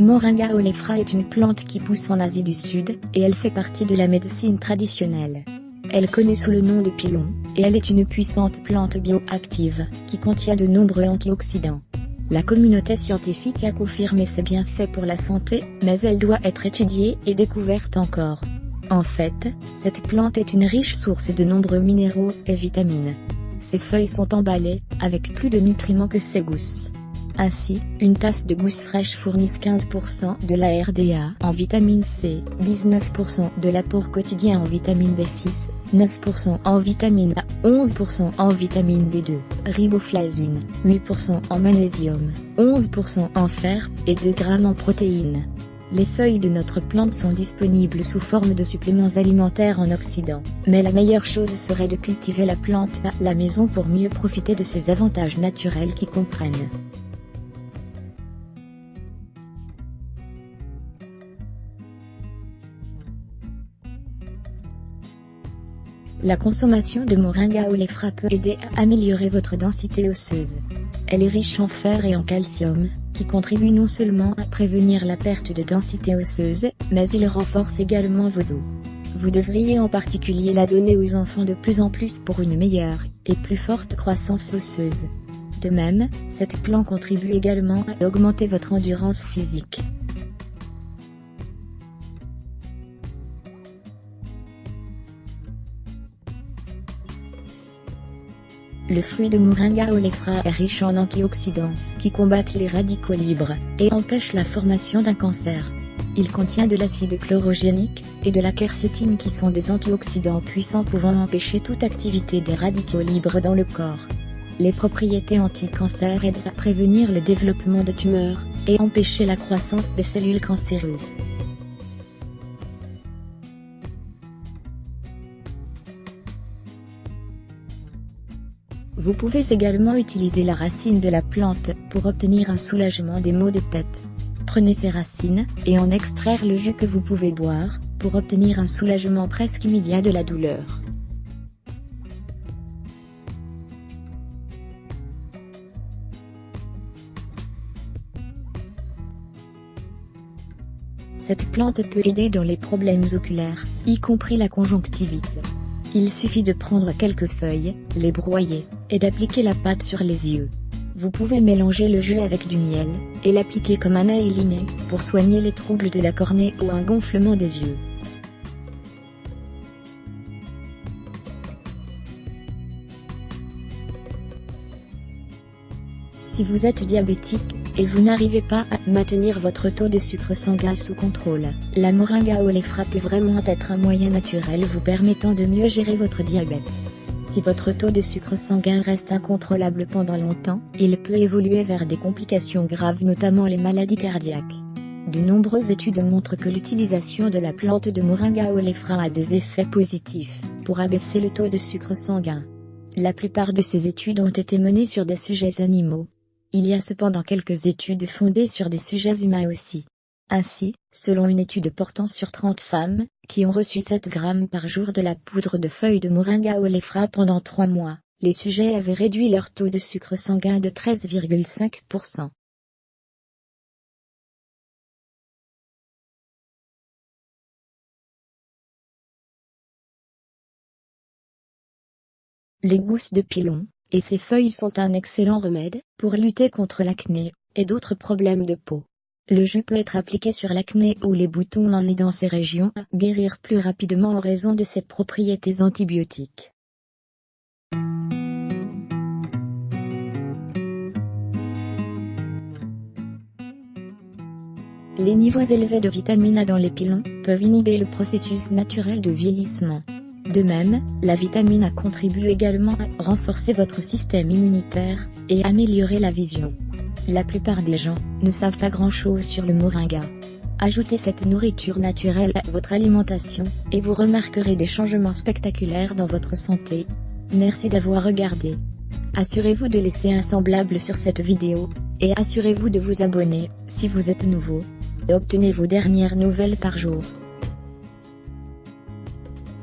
Moringa oleifera est une plante qui pousse en Asie du Sud, et elle fait partie de la médecine traditionnelle. Elle est connue sous le nom de pilon, et elle est une puissante plante bioactive, qui contient de nombreux antioxydants. La communauté scientifique a confirmé ses bienfaits pour la santé, mais elle doit être étudiée et découverte encore. En fait, cette plante est une riche source de nombreux minéraux et vitamines. Ses feuilles sont emballées, avec plus de nutriments que ses gousses. Ainsi, une tasse de gousses fraîches fournit 15% de la RDA en vitamine C, 19% de l'apport quotidien en vitamine B6, 9% en vitamine A, 11% en vitamine B2, riboflavine, 8% en magnésium, 11% en fer, et 2 grammes en protéines. Les feuilles de notre plante sont disponibles sous forme de suppléments alimentaires en oxydants, mais la meilleure chose serait de cultiver la plante à la maison pour mieux profiter de ses avantages naturels qui comprennent la consommation de Moringa oleifera peut aider à améliorer votre densité osseuse. Elle est riche en fer et en calcium, qui contribuent non seulement à prévenir la perte de densité osseuse, mais il renforce également vos os. Vous devriez en particulier la donner aux enfants de plus en plus pour une meilleure et plus forte croissance osseuse. De même, cette plante contribue également à augmenter votre endurance physique. Le fruit de Moringa oleifera est riche en antioxydants, qui combattent les radicaux libres, et empêchent la formation d'un cancer. Il contient de l'acide chlorogénique, et de la quercétine qui sont des antioxydants puissants pouvant empêcher toute activité des radicaux libres dans le corps. Les propriétés anti-cancer aident à prévenir le développement de tumeurs, et empêcher la croissance des cellules cancéreuses. Vous pouvez également utiliser la racine de la plante pour obtenir un soulagement des maux de tête. Prenez ces racines, et en extraire le jus que vous pouvez boire, pour obtenir un soulagement presque immédiat de la douleur. Cette plante peut aider dans les problèmes oculaires, y compris la conjonctivite. Il suffit de prendre quelques feuilles, les broyer, et d'appliquer la pâte sur les yeux. Vous pouvez mélanger le jus avec du miel, et l'appliquer comme un aélimé, pour soigner les troubles de la cornée ou un gonflement des yeux. Si vous êtes diabétique, et vous n'arrivez pas à maintenir votre taux de sucre sanguin sous contrôle, la Moringa oleifera peut vraiment être un moyen naturel vous permettant de mieux gérer votre diabète. Si votre taux de sucre sanguin reste incontrôlable pendant longtemps, il peut évoluer vers des complications graves, notamment les maladies cardiaques. De nombreuses études montrent que l'utilisation de la plante de Moringa oleifera a des effets positifs pour abaisser le taux de sucre sanguin. La plupart de ces études ont été menées sur des sujets animaux. Il y a cependant quelques études fondées sur des sujets humains aussi. Ainsi, selon une étude portant sur 30 femmes, qui ont reçu 7 grammes par jour de la poudre de feuilles de Moringa oleifera pendant 3 mois, les sujets avaient réduit leur taux de sucre sanguin de 13,5%. Les gousses de pilon, et ses feuilles sont un excellent remède pour lutter contre l'acné et d'autres problèmes de peau. Le jus peut être appliqué sur l'acné ou les boutons en aidant ces régions à guérir plus rapidement en raison de ses propriétés antibiotiques. Les niveaux élevés de vitamine A dans les pilons peuvent inhiber le processus naturel de vieillissement. De même, la vitamine A contribue également à renforcer votre système immunitaire et améliorer la vision. La plupart des gens ne savent pas grand-chose sur le moringa. Ajoutez cette nourriture naturelle à votre alimentation, et vous remarquerez des changements spectaculaires dans votre santé. Merci d'avoir regardé. Assurez-vous de laisser un semblable sur cette vidéo, et assurez-vous de vous abonner, si vous êtes nouveau. Et obtenez vos dernières nouvelles par jour.